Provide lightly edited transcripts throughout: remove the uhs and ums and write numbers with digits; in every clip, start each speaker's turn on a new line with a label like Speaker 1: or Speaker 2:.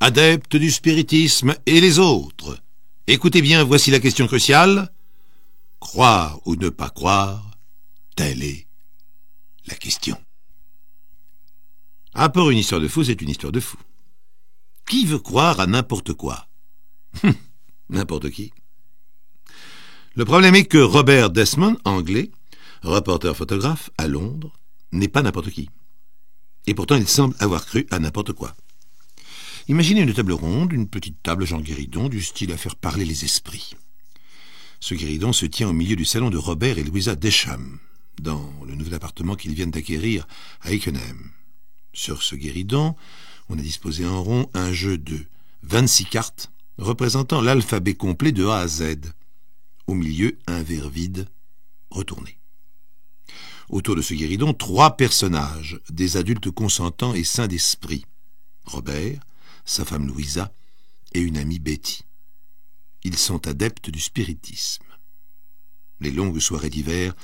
Speaker 1: adeptes du spiritisme et les autres. Écoutez bien, voici la question cruciale. Croire ou ne pas croire, telle est la question. À part une histoire de fou, c'est une histoire de fou. Qui veut croire à n'importe quoi? N'importe qui. Le problème est que Robert Desmond, anglais, reporter photographe à Londres, n'est pas n'importe qui. Et pourtant, il semble avoir cru à n'importe quoi. Imaginez une table ronde, une petite table Jean Guéridon, du style à faire parler les esprits. Ce guéridon se tient au milieu du salon de Robert et Louisa Desham, dans le nouvel appartement qu'ils viennent d'acquérir à Ickenham. Sur ce guéridon, on a disposé en rond un jeu de 26 cartes représentant l'alphabet complet de A à Z. Au milieu, un verre vide retourné. Autour de ce guéridon, 3 personnages, des adultes consentants et sains d'esprit. Robert, sa femme Louisa et une amie Betty. Ils sont adeptes du spiritisme. Les longues soirées d'hiver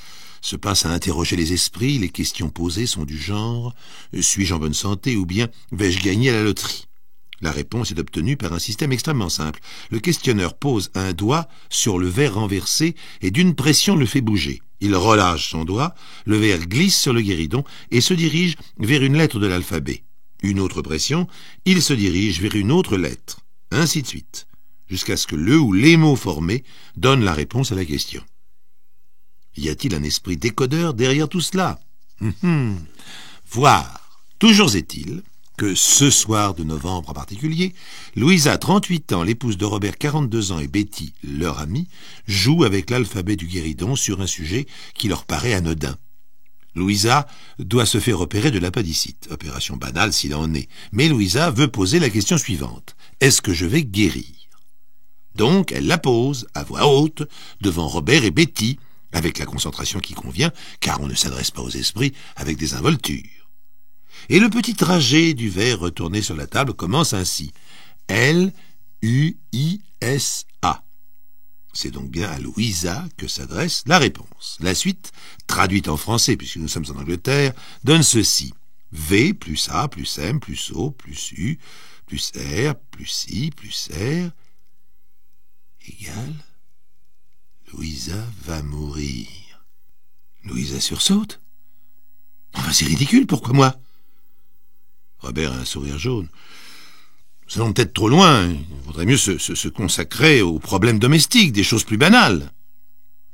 Speaker 1: se passent à interroger les esprits. Les questions posées sont du genre « Suis-je en bonne santé ?» ou bien « Vais-je gagner à la loterie ?» La réponse est obtenue par un système extrêmement simple. Le questionneur pose un doigt sur le verre renversé et d'une pression le fait bouger. Il relâche son doigt, le verre glisse sur le guéridon et se dirige vers une lettre de l'alphabet. Une autre pression, il se dirige vers une autre lettre, ainsi de suite, jusqu'à ce que le ou les mots formés donnent la réponse à la question. Y a-t-il un esprit décodeur derrière tout cela? Voir. Toujours est-il que ce soir de novembre en particulier, Louisa, 38 ans, l'épouse de Robert, 42 ans, et Betty, leur amie, jouent avec l'alphabet du guéridon sur un sujet qui leur paraît anodin. Louisa doit se faire opérer de l'appendicite, opération banale s'il en est, mais Louisa veut poser la question suivante. Est-ce que je vais guérir? Donc elle la pose à voix haute devant Robert et Betty, avec la concentration qui convient, car on ne s'adresse pas aux esprits avec des involtures. Et le petit trajet du verre retourné sur la table commence ainsi. L-U-I-S-A. C'est donc bien à Louisa que s'adresse la réponse. La suite, traduite en français, puisque nous sommes en Angleterre, donne ceci. V plus A plus M plus O plus U plus R plus I plus R égale Louisa va mourir. Louisa sursaute. Enfin, c'est ridicule, pourquoi moi? Robert a un sourire jaune. Nous allons peut-être trop loin. Il vaudrait mieux se consacrer aux problèmes domestiques, des choses plus banales.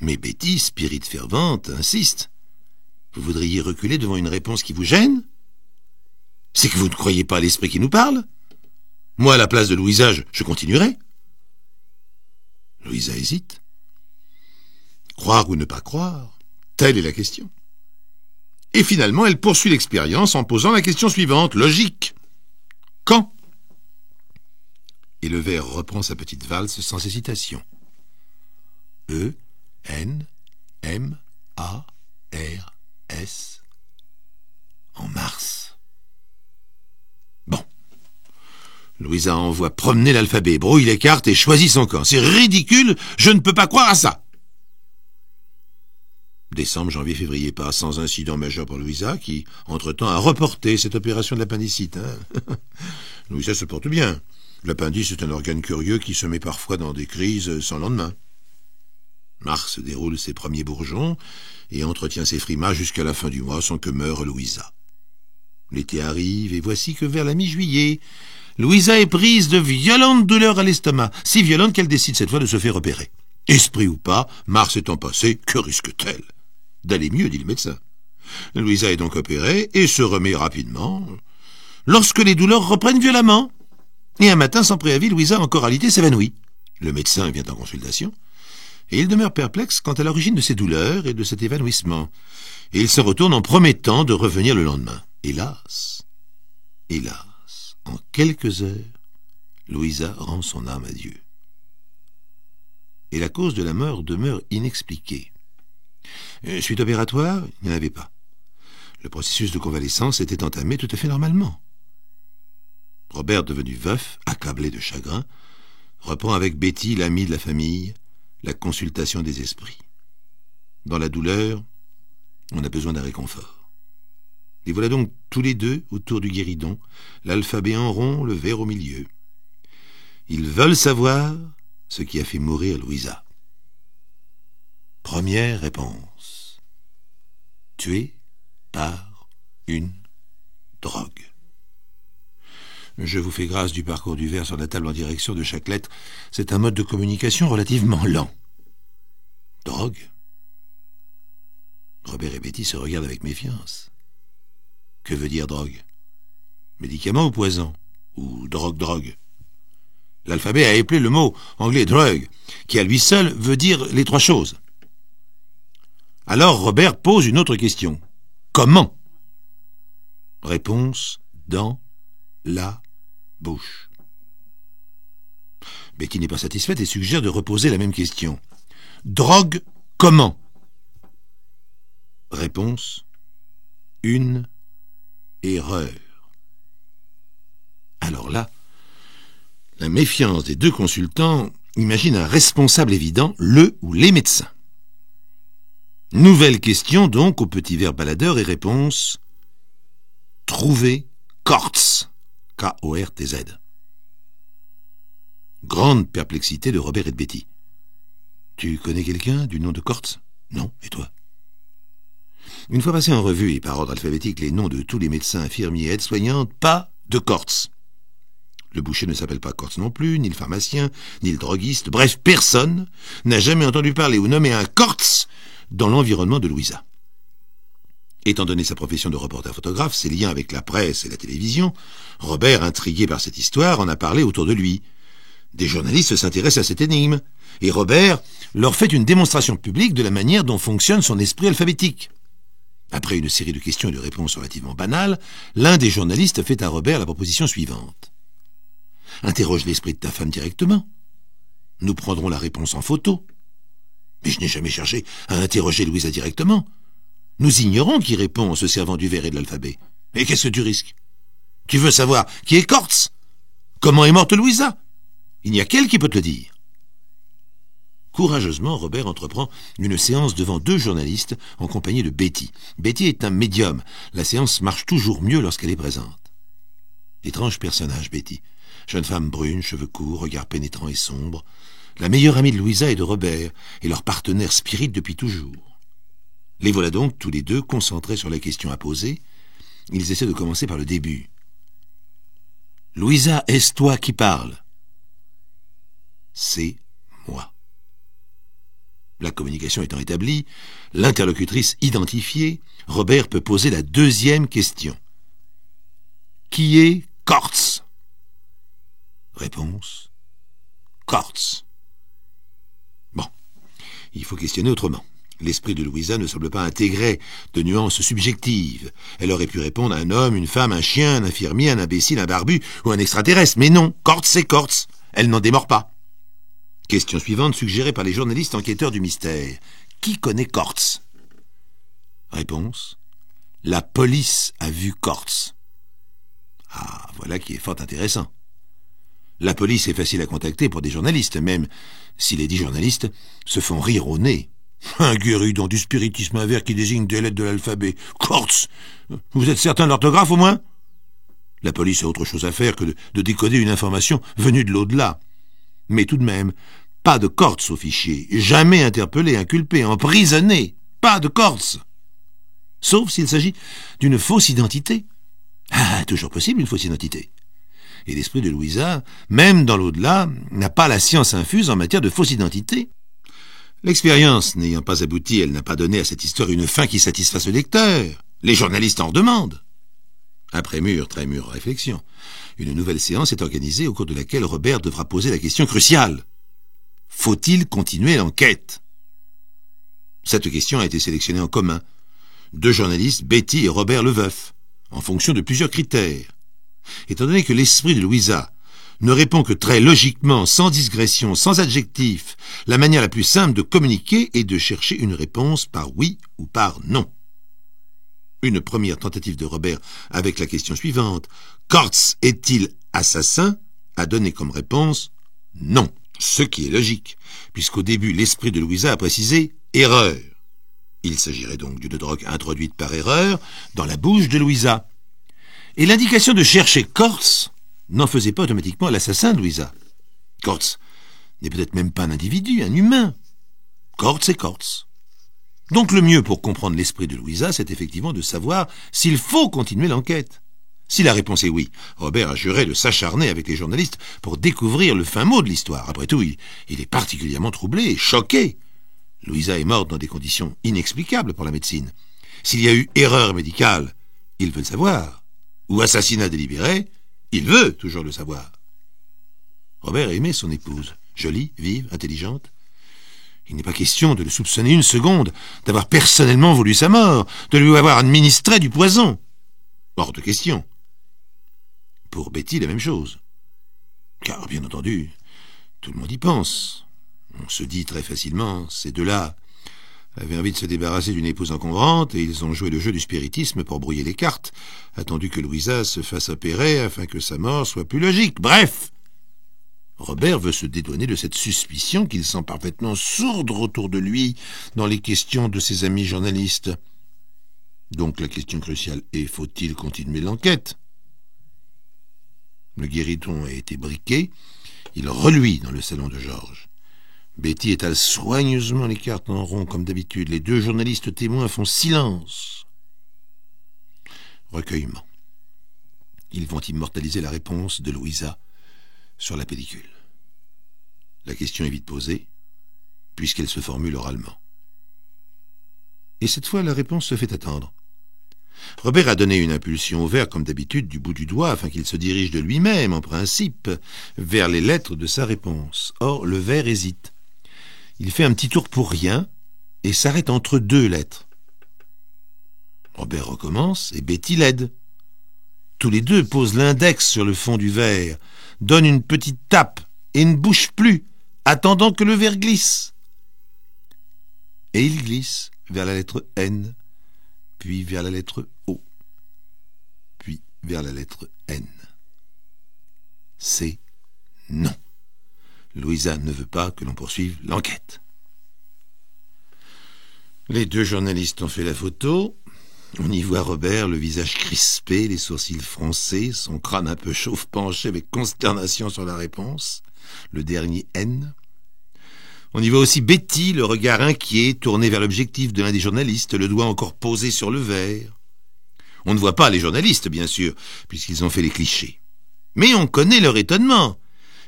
Speaker 1: Mais Betty, spirit fervente, insiste. Vous voudriez reculer devant une réponse qui vous gêne? C'est que vous ne croyez pas à l'esprit qui nous parle? Moi, à la place de Louisa, je continuerai. Louisa hésite. Croire ou ne pas croire, telle est la question. Et finalement, elle poursuit l'expérience en posant la question suivante, logique. Quand? Et le verre reprend sa petite valse sans hésitation. E-N-M-A-R-S. En mars. Bon. Louisa envoie promener l'alphabet, brouille les cartes et choisit son camp. C'est ridicule, je ne peux pas croire à ça. Décembre, janvier, février passent sans incident majeur pour Louisa, qui, entre-temps, a reporté cette opération de l'appendicite. Louisa se porte bien. L'appendice est un organe curieux qui se met parfois dans des crises sans lendemain. Mars déroule ses premiers bourgeons et entretient ses frimas jusqu'à la fin du mois sans que meure Louisa. L'été arrive et voici que vers la mi-juillet, Louisa est prise de violentes douleurs à l'estomac, si violentes qu'elle décide cette fois de se faire opérer. Esprit ou pas, mars étant passé, que risque-t-elle? D'aller mieux, dit le médecin. Louisa est donc opérée et se remet rapidement, lorsque les douleurs reprennent violemment. Et un matin, sans préavis, Louisa, encore alitée, s'évanouit. Le médecin vient en consultation, et il demeure perplexe quant à l'origine de ces douleurs et de cet évanouissement. Et il se retourne en promettant de revenir le lendemain. Hélas, en quelques heures, Louisa rend son âme à Dieu. Et la cause de la mort demeure inexpliquée. Suite opératoire, il n'y en avait pas. Le processus de convalescence était entamé tout à fait normalement. Robert, devenu veuf, accablé de chagrin, reprend avec Betty, l'amie de la famille, la consultation des esprits. Dans la douleur, on a besoin d'un réconfort. Les voilà donc tous les deux autour du guéridon, l'alphabet en rond, le verre au milieu. Ils veulent savoir ce qui a fait mourir Louisa. Première réponse. Tué par une drogue. Je vous fais grâce du parcours du verre sur la table en direction de chaque lettre. C'est un mode de communication relativement lent. Drogue. Robert et Betty se regardent avec méfiance. Que veut dire drogue? Médicament ou poison? Ou drogue? L'alphabet a éplé le mot anglais drug, qui à lui seul veut dire les trois choses. Alors Robert pose une autre question. Comment? Réponse dans la bouche. Betty n'est pas satisfaite et suggère de reposer la même question. Drogue comment? Réponse. Une erreur. Alors là, la méfiance des deux consultants imagine un responsable évident, le ou les médecins. Nouvelle question donc au petit verbe baladeur et réponse. Trouver Kortz. K-O-R-T-Z. Grande perplexité de Robert et de Betty. Tu connais quelqu'un du nom de Kortz? Non, et toi? Une fois passé en revue et par ordre alphabétique les noms de tous les médecins, infirmiers et aides-soignantes, pas de Kortz. Le boucher ne s'appelle pas Kortz non plus, ni le pharmacien, ni le droguiste. Bref, personne n'a jamais entendu parler ou nommé un Kortz dans l'environnement de Louisa. Étant donné sa profession de reporter photographe, ses liens avec la presse et la télévision, Robert, intrigué par cette histoire, en a parlé autour de lui. Des journalistes s'intéressent à cette énigme, et Robert leur fait une démonstration publique de la manière dont fonctionne son esprit alphabétique. Après une série de questions et de réponses relativement banales, l'un des journalistes fait à Robert la proposition suivante. Interroge l'esprit de ta femme directement. Nous prendrons la réponse en photo. Mais je n'ai jamais cherché à interroger Louisa directement. Nous ignorons qui répond en se servant du verre et de l'alphabet. Et qu'est-ce que tu risques? Tu veux savoir qui est Kortz? Comment est morte Louisa? Il n'y a qu'elle qui peut te le dire. Courageusement, Robert entreprend une séance devant deux journalistes en compagnie de Betty. Betty est un médium. La séance marche toujours mieux lorsqu'elle est présente. Étrange personnage, Betty. Jeune femme brune, cheveux courts, regard pénétrant et sombre. La meilleure amie de Louisa et de Robert, et leur partenaire spirit depuis toujours. Les voilà donc tous les deux concentrés sur la question à poser. Ils essaient de commencer par le début. Louisa, est-ce toi qui parles? C'est moi. La communication étant établie, l'interlocutrice identifiée, Robert peut poser la deuxième question. Qui est Kortz? Réponse. Kortz. Bon, il faut questionner autrement. L'esprit de Louisa ne semble pas intégrer de nuances subjectives. Elle aurait pu répondre à un homme, une femme, un chien, un infirmier, un imbécile, un barbu ou un extraterrestre. Mais non, Kortz c'est Kortz. Elle n'en démord pas. Question suivante suggérée par les journalistes enquêteurs du mystère. Qui connaît Kortz? Réponse. La police a vu Kortz. Ah, voilà qui est fort intéressant. La police est facile à contacter pour des journalistes, même si les 10 journalistes se font rire au nez. Un guéridon du spiritisme inverse qui désigne des lettres de l'alphabet. Kortz! Vous êtes certain de l'orthographe au moins? La police a autre chose à faire que de décoder une information venue de l'au-delà. Mais tout de même, pas de Kortz au fichier. Jamais interpellé, inculpé, emprisonné. Pas de Kortz. Sauf s'il s'agit d'une fausse identité. Ah, toujours possible une fausse identité. Et l'esprit de Louisa, même dans l'au-delà, n'a pas la science infuse en matière de fausse identité. L'expérience n'ayant pas abouti, elle n'a pas donné à cette histoire une fin qui satisfasse le lecteur. Les journalistes en redemandent. Après très mûre réflexion, une nouvelle séance est organisée au cours de laquelle Robert devra poser la question cruciale. Faut-il continuer l'enquête? Cette question a été sélectionnée en commun. 2 journalistes, Betty et Robert Leveuf, en fonction de plusieurs critères. Étant donné que l'esprit de Louisa ne répond que très logiquement, sans digression, sans adjectif, la manière la plus simple de communiquer est de chercher une réponse par oui ou par non. Une première tentative de Robert avec la question suivante. Kortz est-il assassin? A donné comme réponse non. Ce qui est logique, puisqu'au début l'esprit de Louisa a précisé erreur. Il s'agirait donc d'une drogue introduite par erreur dans la bouche de Louisa. Et l'indication de chercher Kortz n'en faisait pas automatiquement l'assassin de Louisa. Kortz n'est peut-être même pas un individu, un humain. Kortz est Kortz. Donc le mieux pour comprendre l'esprit de Louisa, c'est effectivement de savoir s'il faut continuer l'enquête. Si la réponse est oui, Robert a juré de s'acharner avec les journalistes pour découvrir le fin mot de l'histoire. Après tout, il est particulièrement troublé et choqué. Louisa est morte dans des conditions inexplicables pour la médecine. S'il y a eu erreur médicale, il veut le savoir. Ou assassinat délibéré, il veut toujours le savoir. Robert aimait son épouse, jolie, vive, intelligente. Il n'est pas question de le soupçonner une seconde, d'avoir personnellement voulu sa mort, de lui avoir administré du poison. Hors de question. Pour Betty, la même chose. Car, bien entendu, tout le monde y pense. On se dit très facilement, ces deux-là avaient envie de se débarrasser d'une épouse encombrante et ils ont joué le jeu du spiritisme pour brouiller les cartes, attendu que Louisa se fasse opérer afin que sa mort soit plus logique. Bref, Robert veut se dédouaner de cette suspicion qu'il sent parfaitement sourdre autour de lui dans les questions de ses amis journalistes. Donc la question cruciale est, faut-il continuer l'enquête ? Le guéridon a été briqué, il reluit dans le salon de Georges. Betty étale soigneusement les cartes en rond comme d'habitude. Les deux journalistes témoins font silence. Recueillement. Ils vont immortaliser la réponse de Louisa sur la pellicule. La question est vite posée, puisqu'elle se formule oralement. Et cette fois, la réponse se fait attendre. Robert a donné une impulsion au verre, comme d'habitude, du bout du doigt, afin qu'il se dirige de lui-même, en principe, vers les lettres de sa réponse. Or, le verre hésite. Il fait un petit tour pour rien et s'arrête entre deux lettres. Robert recommence et Betty l'aide. Tous les deux posent l'index sur le fond du verre, donnent une petite tape et ne bougent plus, attendant que le verre glisse. Et il glisse vers la lettre N, puis vers la lettre O, puis vers la lettre N. C'est non. Louisa ne veut pas que l'on poursuive l'enquête. Les deux journalistes ont fait la photo. On y voit Robert, le visage crispé, les sourcils froncés, son crâne un peu chauve penché avec consternation sur la réponse, le dernier N. On y voit aussi Betty, le regard inquiet, tourné vers l'objectif de l'un des journalistes, le doigt encore posé sur le verre. On ne voit pas les journalistes, bien sûr, puisqu'ils ont fait les clichés. Mais on connaît leur étonnement,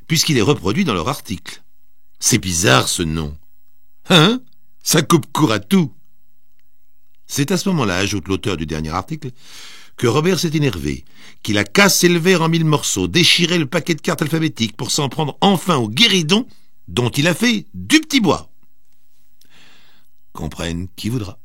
Speaker 1: puisqu'il est reproduit dans leur article. C'est bizarre, ce nom. Hein ? Ça coupe court à tout. C'est à ce moment-là, ajoute l'auteur du dernier article, que Robert s'est énervé, qu'il a cassé le verre en 1000 morceaux, déchiré le paquet de cartes alphabétiques pour s'en prendre enfin au guéridon dont il a fait du petit bois. Comprenne qui voudra.